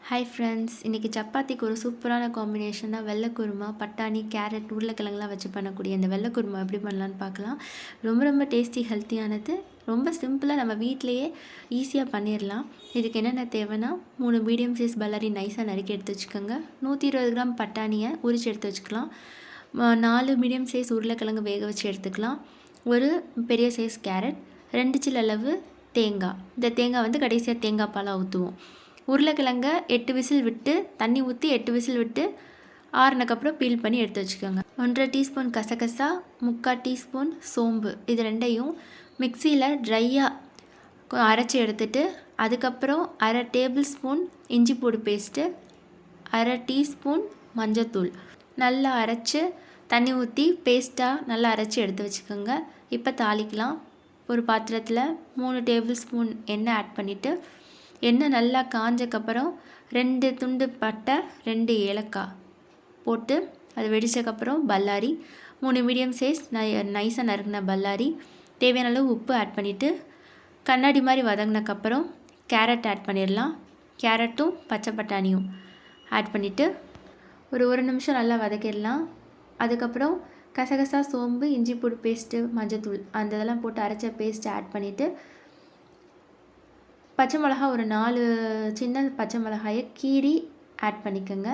Hi friends, இன்றைக்கி சப்பாத்திக்கு ஒரு சூப்பரான காம்பினேஷனாக வெள்ளை குருமா, பட்டாணி, கேரட், உருளைக்கிழங்குலாம் வச்சு பண்ணக்கூடிய இந்த வெள்ளை குருமா எப்படி பண்ணலான்னு பார்க்கலாம். ரொம்ப ரொம்ப டேஸ்டி, ஹெல்த்தியானது, ரொம்ப சிம்பிளாக நம்ம வீட்டிலையே ஈஸியாக பண்ணிடலாம். இதுக்கு என்னென்ன தேவைன்னா 3 மீடியம் சைஸ் பல்லாரி நைஸாக நறுக்கி எடுத்து வச்சுக்கோங்க. 120 கிராம் பட்டாணியை உரித்து எடுத்து வச்சுக்கலாம். 4 மீடியம் சைஸ் உருளைக்கிழங்கு வேக வச்சு எடுத்துக்கலாம். ஒரு பெரிய சைஸ் கேரட், 2 சில் அளவு தேங்காய். இந்த தேங்காய் வந்து கடைசியாக தேங்காய் பாலாக ஊற்றுவோம். உருளைக்கிழங்க 8 விசில் விட்டு தண்ணி ஊற்றி 8 விசில் விட்டு ஆறுனக்கப்புறம் பீல் பண்ணி எடுத்து வச்சுக்கோங்க. 1/2 டீஸ்பூன் கசகசா, 3/4 டீஸ்பூன் சோம்பு, இது ரெண்டையும் மிக்சியில் ட்ரையாக அரைச்சி எடுத்துட்டு அதுக்கப்புறம் 1/2 டேபிள் ஸ்பூன் இஞ்சி பூடு பேஸ்ட்டு, 1/2 டீஸ்பூன் மஞ்சத்தூள் நல்லா அரைச்சி தண்ணி ஊற்றி பேஸ்ட்டாக நல்லா அரைச்சி எடுத்து வச்சுக்கோங்க. இப்போ தாளிக்கலாம். ஒரு பாத்திரத்தில் 3 டேபிள் ஸ்பூன் எண்ணெய் ஆட் பண்ணிவிட்டு எண்ணெய் நல்லா காஞ்சக்கப்புறம் 2 துண்டு பட்டை, 2 ஏலக்காய் போட்டு அது வெடித்தக்கப்புறம் பல்லாரி, 3 மீடியம் சைஸ் நைஸாக நறுக்கின பல்லாரி, தேவையான அளவு உப்பு ஆட் பண்ணிவிட்டு கண்ணாடி மாதிரி வதங்கினக்கப்புறம் கேரட் ஆட் பண்ணிடலாம். கேரட்டும் பச்சை பட்டாணியும் ஆட் பண்ணிவிட்டு ஒரு நிமிஷம் நல்லா வதக்கிடலாம். அதுக்கப்புறம் கசகசா, சோம்பு, இஞ்சி பூடு பேஸ்ட்டு, மஞ்சத்தூள் அந்த இதெல்லாம் போட்டு அரைச்ச பேஸ்ட்டு ஆட் பண்ணிவிட்டு பச்சை மிளகா ஒரு 4 சின்ன பச்சை மிளகாயை கீரி ஆட் பண்ணிக்கோங்க.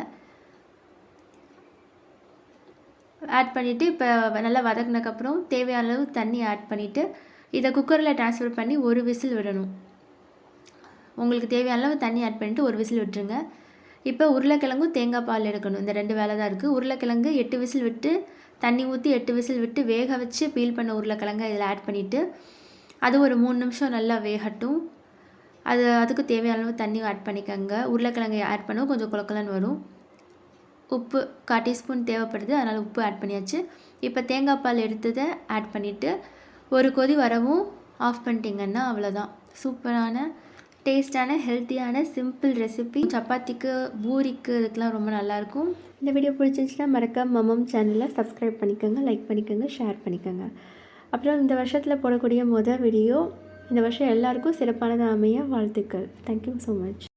ஆட் பண்ணிவிட்டு இப்போ நல்லா வதக்கினக்கப்புறம் தேவையான அளவு தண்ணி ஆட் பண்ணிவிட்டு இதை குக்கரில் ட்ரான்ஸ்ஃபர் பண்ணி ஒரு விசில் விடணும். உங்களுக்கு தேவையான அளவு தண்ணி ஆட் பண்ணிவிட்டு ஒரு விசில் விட்டுருங்க. இப்போ உருளைக்கிழங்கும் தேங்காய் பால் எடுக்கணும். இந்த 2 வேலை தான் இருக்குது. உருளைக்கிழங்கு 8 விசில் விட்டு தண்ணி ஊற்றி 8 விசில் விட்டு வேக வச்சு பீல் பண்ண உருளைக்கிழங்கை இதில் ஆட் பண்ணிவிட்டு அது ஒரு 3 நிமிஷம் நல்லா வேகட்டும். அதுக்கு தேவையான அளவு தண்ணி ஆட் பண்ணிக்கோங்க. உருளைக்கிழங்கை ஆட் பண்ண கொஞ்சம் குழக்கலன்னு வரும். உப்பு 1/4 டீஸ்பூன் தேவைப்படுது, அதனால் உப்பு ஆட் பண்ணியாச்சு. இப்போ தேங்காய் பால் எடுத்ததை ஆட் பண்ணிவிட்டு ஒரு கொதி வரவும் ஆஃப் பண்ணிட்டீங்கன்னா அவ்வளோதான். சூப்பரான டேஸ்டான ஹெல்த்தியான சிம்பிள் ரெசிபி. சப்பாத்திக்கு, பூரிக்கு இதுக்கெலாம் ரொம்ப நல்லாயிருக்கும். இந்த வீடியோ பிடிச்சிருந்துச்சுன்னா மறக்காம மம்மம் சேனலை சப்ஸ்கிரைப் பண்ணிக்கோங்க, லைக் பண்ணிக்கோங்க, ஷேர் பண்ணிக்கோங்க. அப்புறம் இந்த வருஷத்தில் போடக்கூடிய வீடியோ இந்த வருஷம் எல்லாருக்கும் சிறப்பானதாக அமைய வாழ்த்துக்கள். Thank you so much.